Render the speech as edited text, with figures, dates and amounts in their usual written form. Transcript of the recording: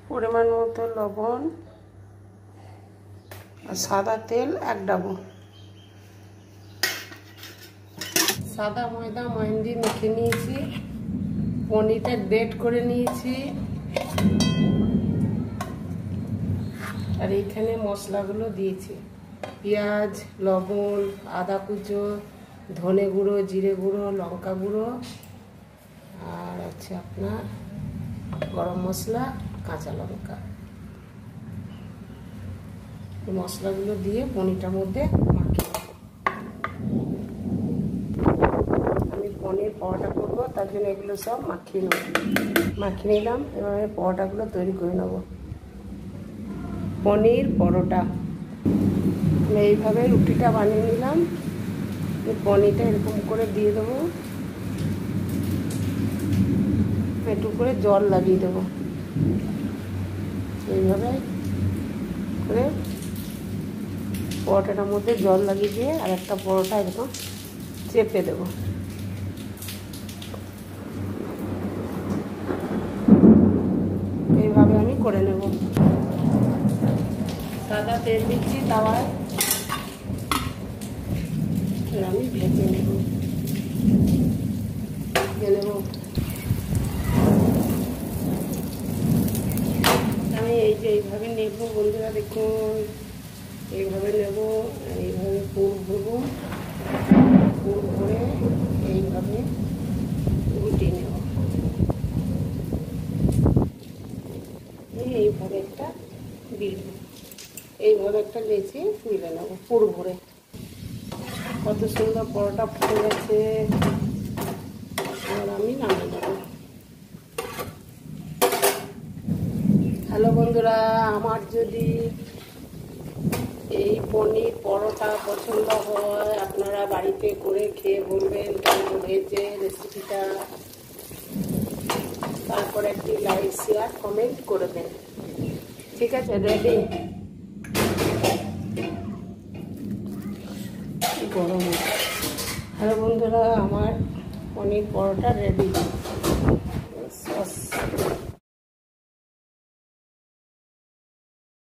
পরিমাণ মতো লবণ আর সাদা তেল 1 ডাবু। সাদা ময়দা ময়ান দিয়ে মেখে নিয়েছি, পনিরটা গ্রেট করে নিয়েছি, আর এইখানে মশলাগুলো দিয়েছি, পেঁয়াজ, লবণ, আদা কুচো, ধনে গুঁড়ো, জিরে গুঁড়ো, লঙ্কা গুঁড়ো, আর আছে আপনার গরম মশলা, কাঁচা লঙ্কা। এই মশলাগুলো দিয়ে পনিরটার মধ্যে মাখিয়ে, আমি পনির পরোটা করবো, তার জন্য এগুলো সব মাখিয়ে নিলাম। এবার পরোটাগুলো তৈরি করে নেব। পনির পরোটা আমি এইভাবে রুটিটা বানিয়ে নিলাম। পনিরটা এরকম করে দিয়ে দেবো, একটু করে জল লাগিয়ে দেবো, এইভাবে করে পরোটাটার মধ্যে জল লাগিয়ে দিয়ে আর একটা পরোটা এরকম চেপে দেবো। এইভাবে আমি করে নেব। সাদা তেল দিচ্ছি তাওয়ায়, আমি ভেজে নেব। আমি এই যে এইভাবে নেব বন্ধুরা, দেখুন এইভাবে নেব, এইভাবে পুর ভরবো, পুর ভরে এইভাবে গুটিয়ে নেব। এইভাবে একটা বিল, এইভাবে একটা লেচি মিলে নেব পুর ভরে। কত সুন্দর পরোটা ফুটে গেছে। আর আমি নামিয়ে নেব। হ্যালো বন্ধুরা, আমার যদি এই পনির পরোটা পছন্দ হয়, আপনারা বাড়িতে করে খেয়ে বলবেন কেমন হয়েছে রেসিপিটা। তারপর একটি লাইক শেয়ার কমেন্ট করে দেন। ঠিক আছে, রেডি। গরম। হ্যালো বন্ধুরা, আমার পনির পরোটা রেডি।